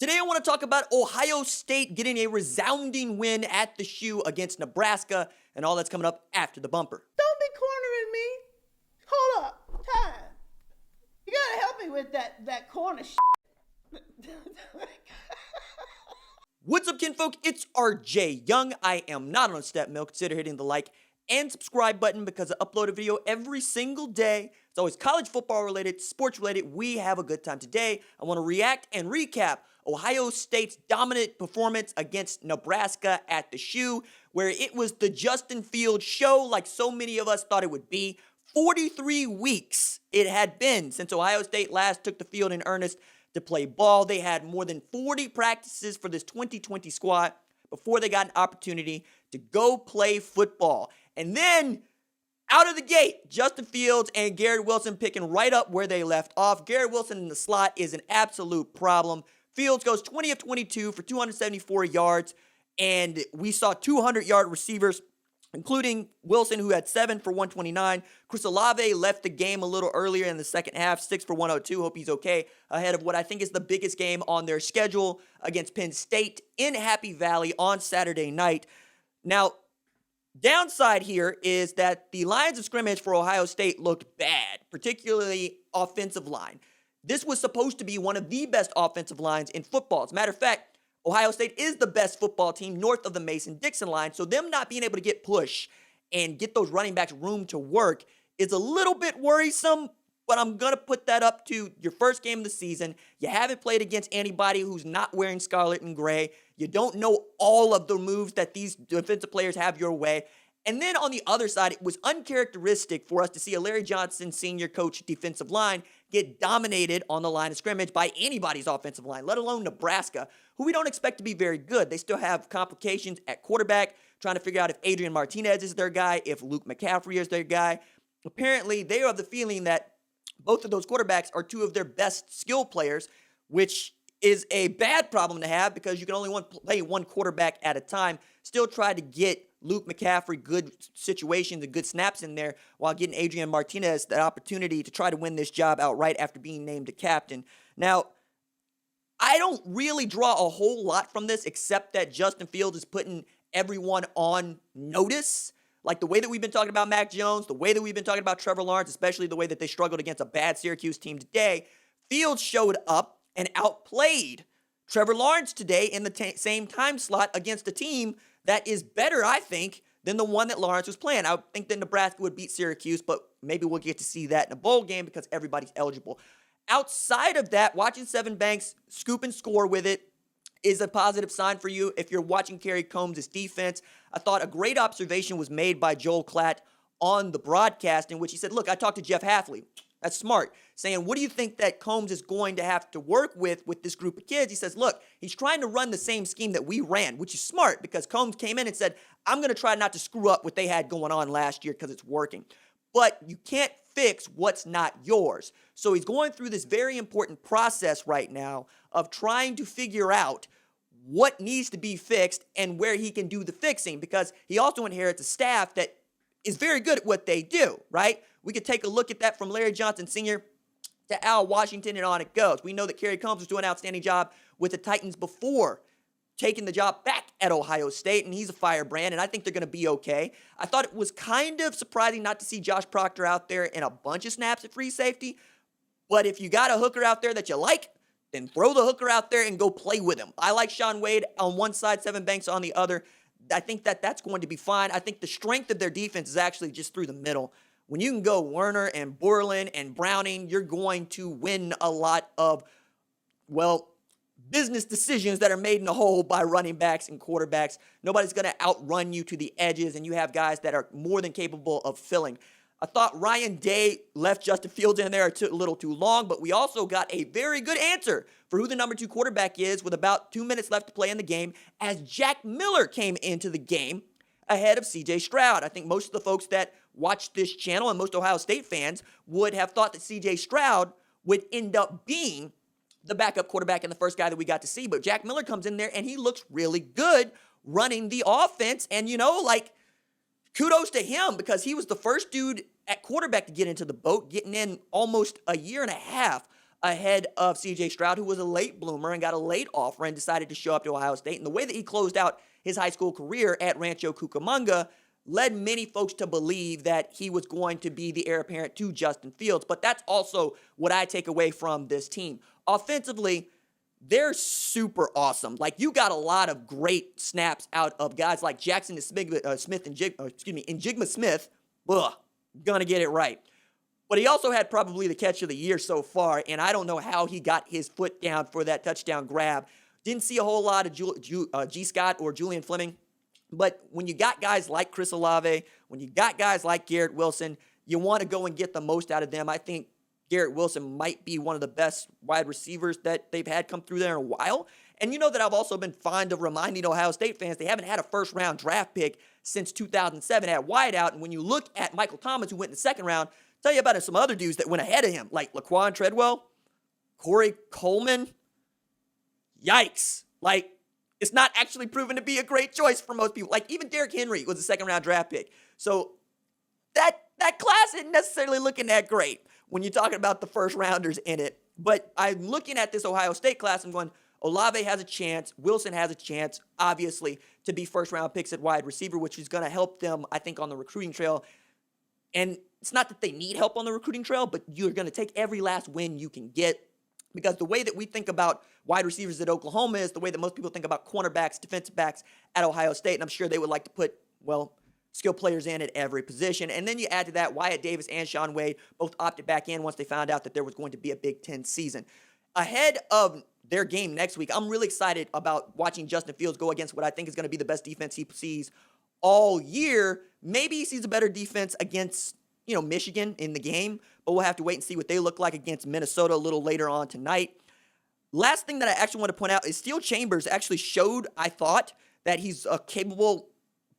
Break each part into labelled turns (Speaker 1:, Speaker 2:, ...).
Speaker 1: Today I want to talk about Ohio State getting a resounding win at the shoe against Nebraska and all that's coming up after the bumper.
Speaker 2: Don't be cornering me. Hold up. Time. You gotta help me with that corner shit.
Speaker 1: What's up, kinfolk? It's RJ Young. I am not on a step mill. Consider hitting the like and subscribe button because I upload a video every single day. It's always college football related, sports related. We have a good time today. I want to react and recap Ohio State's dominant performance against Nebraska at the shoe, where it was the Justin Fields show like so many of us thought it would be. 43 weeks it had been since Ohio State last took the field in earnest to play ball. They had more than 40 practices for this 2020 squad before they got an opportunity to go play football. And then, out of the gate, Justin Fields and Garrett Wilson picking right up where they left off. Garrett Wilson in the slot is an absolute problem. Fields goes 20 of 22 for 274 yards, and we saw 200-yard receivers, including Wilson, who had 7 for 129. Chris Olave left the game a little earlier in the second half, 6 for 102. Hope he's okay, ahead of what I think is the biggest game on their schedule against Penn State in Happy Valley on Saturday night. Now, downside here is that the lines of scrimmage for Ohio State looked bad, particularly offensive line. This was supposed to be one of the best offensive lines in football. As a matter of fact, Ohio State is the best football team north of the Mason-Dixon line, so them not being able to get push and get those running backs room to work is a little bit worrisome, but I'm going to put that up to your first game of the season. You haven't played against anybody who's not wearing scarlet and gray. You don't know all of the moves that these defensive players have your way. And then on the other side, it was uncharacteristic for us to see a Larry Johnson senior coach defensive line get dominated on the line of scrimmage by anybody's offensive line, let alone Nebraska, who we don't expect to be very good. They still have complications at quarterback, trying to figure out if Adrian Martinez is their guy, if Luke McCaffrey is their guy. Apparently, they have the feeling that both of those quarterbacks are two of their best skill players, which is a bad problem to have because you can only play one quarterback at a time. Still try to get Luke McCaffrey good situations and good snaps in there while getting Adrian Martinez that opportunity to try to win this job outright after being named a captain. Now, I don't really draw a whole lot from this except that Justin Fields is putting everyone on notice. Like the way that we've been talking about Mac Jones, the way that we've been talking about Trevor Lawrence, especially the way that they struggled against a bad Syracuse team today, Fields showed up and outplayed Trevor Lawrence today in the same time slot against a team that is better, I think, than the one that Lawrence was playing. I think that Nebraska would beat Syracuse, but maybe we'll get to see that in a bowl game because everybody's eligible. Outside of that, watching Sevyn Banks scoop and score with it is a positive sign for you. If you're watching Kerry Combs' defense, I thought a great observation was made by Joel Klatt on the broadcast in which he said, look, I talked to Jeff Hafley. That's smart. Saying, what do you think that Combs is going to have to work with this group of kids? He says, look, he's trying to run the same scheme that we ran, which is smart because Combs came in and said, I'm going to try not to screw up what they had going on last year because it's working. But you can't fix what's not yours. So he's going through this very important process right now of trying to figure out what needs to be fixed and where he can do the fixing because he also inherits a staff that is very good at what they do, right? We could take a look at that from Larry Johnson Sr. to Al Washington and on it goes. We know that Kerry Combs was doing an outstanding job with the Titans before taking the job back at Ohio State, and he's a firebrand, and I think they're going to be okay. I thought it was kind of surprising not to see Josh Proctor out there in a bunch of snaps at free safety, but if you got a hooker out there that you like, then throw the hooker out there and go play with him. I like Shaun Wade on one side, Sevyn Banks on the other. I think that that's going to be fine. I think the strength of their defense is actually just through the middle. When you can go Werner and Borland and Browning, you're going to win a lot of, business decisions that are made in the hole by running backs and quarterbacks. Nobody's going to outrun you to the edges, and you have guys that are more than capable of filling. I thought Ryan Day left Justin Fields in there a little too long, but we also got a very good answer for who the number 2 quarterback is with about 2 minutes left to play in the game as Jack Miller came into the game ahead of C.J. Stroud. I think most of the folks that watch this channel and most Ohio State fans would have thought that C.J. Stroud would end up being the backup quarterback and the first guy that we got to see. But Jack Miller comes in there and he looks really good running the offense. And, kudos to him because he was the first dude at quarterback to get into the boat, getting in almost a year and a half ahead of C.J. Stroud, who was a late bloomer and got a late offer and decided to show up to Ohio State. And the way that he closed out his high school career at Rancho Cucamonga led many folks to believe that he was going to be the heir apparent to Justin Fields. But that's also what I take away from this team. Offensively, they're super awesome. Like, you got a lot of great snaps out of guys like Jackson Smith and Njigma Smith. Gonna get it right. But he also had probably the catch of the year so far, and I don't know how he got his foot down for that touchdown grab. Didn't see a whole lot of G. Scott or Julian Fleming. But when you got guys like Chris Olave, when you got guys like Garrett Wilson, you want to go and get the most out of them. I think Garrett Wilson might be one of the best wide receivers that they've had come through there in a while. And you know that I've also been fond of reminding Ohio State fans they haven't had a first-round draft pick since 2007 at wideout. And when you look at Michael Thomas, who went in the second round, tell you about some other dudes that went ahead of him, like Laquan Treadwell, Corey Coleman. Yikes. Like, it's not actually proven to be a great choice for most people. Like, even Derrick Henry was a second-round draft pick. So that class isn't necessarily looking that great when you're talking about the first-rounders in it. But I'm looking at this Ohio State class and going, Olave has a chance, Wilson has a chance, obviously, to be first-round picks at wide receiver, which is going to help them, I think, on the recruiting trail. And it's not that they need help on the recruiting trail, but you're going to take every last win you can get. Because the way that we think about wide receivers at Oklahoma is the way that most people think about cornerbacks, defensive backs at Ohio State. And I'm sure they would like to put, skill players in at every position. And then you add to that Wyatt Davis and Shaun Wade both opted back in once they found out that there was going to be a Big Ten season. Ahead of their game next week, I'm really excited about watching Justin Fields go against what I think is going to be the best defense he sees all year. Maybe he sees a better defense against Michigan in the game, but we'll have to wait and see what they look like against Minnesota a little later on tonight. Last thing that I actually want to point out is Steele Chambers actually showed, I thought, that he's a capable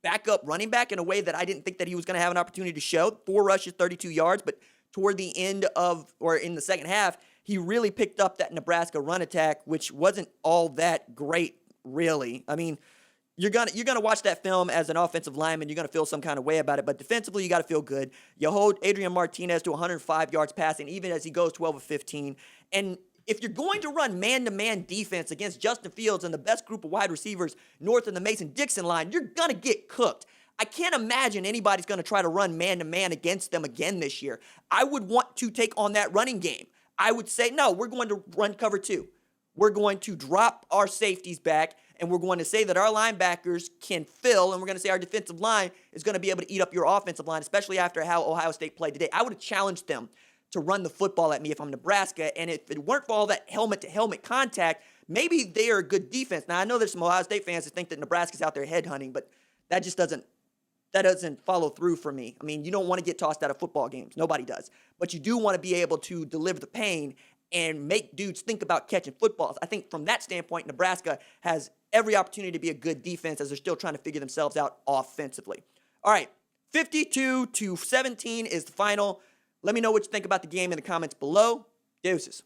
Speaker 1: backup running back in a way that I didn't think that he was going to have an opportunity to show. 4 rushes, 32 yards, but toward the end in the second half, he really picked up that Nebraska run attack, which wasn't all that great, really. I mean, You're gonna watch that film as an offensive lineman. You're gonna feel some kind of way about it, but defensively, you got to feel good. You hold Adrian Martinez to 105 yards passing, even as he goes 12 of 15. And if you're going to run man-to-man defense against Justin Fields and the best group of wide receivers north of the Mason-Dixon line, you're gonna get cooked. I can't imagine anybody's gonna try to run man-to-man against them again this year. I would want to take on that running game. I would say, no, we're going to run cover 2. We're going to drop our safeties back, and we're going to say that our linebackers can fill, and we're going to say our defensive line is going to be able to eat up your offensive line, especially after how Ohio State played today. I would have challenged them to run the football at me if I'm Nebraska, and if it weren't for all that helmet-to-helmet contact, maybe they are a good defense. Now, I know there's some Ohio State fans that think that Nebraska's out there headhunting, but that just doesn't follow through for me. I mean, you don't want to get tossed out of football games. Nobody does. But you do want to be able to deliver the pain and make dudes think about catching footballs. I think from that standpoint, Nebraska has every opportunity to be a good defense as they're still trying to figure themselves out offensively. All right, 52-17 is the final. Let me know what you think about the game in the comments below. Deuces.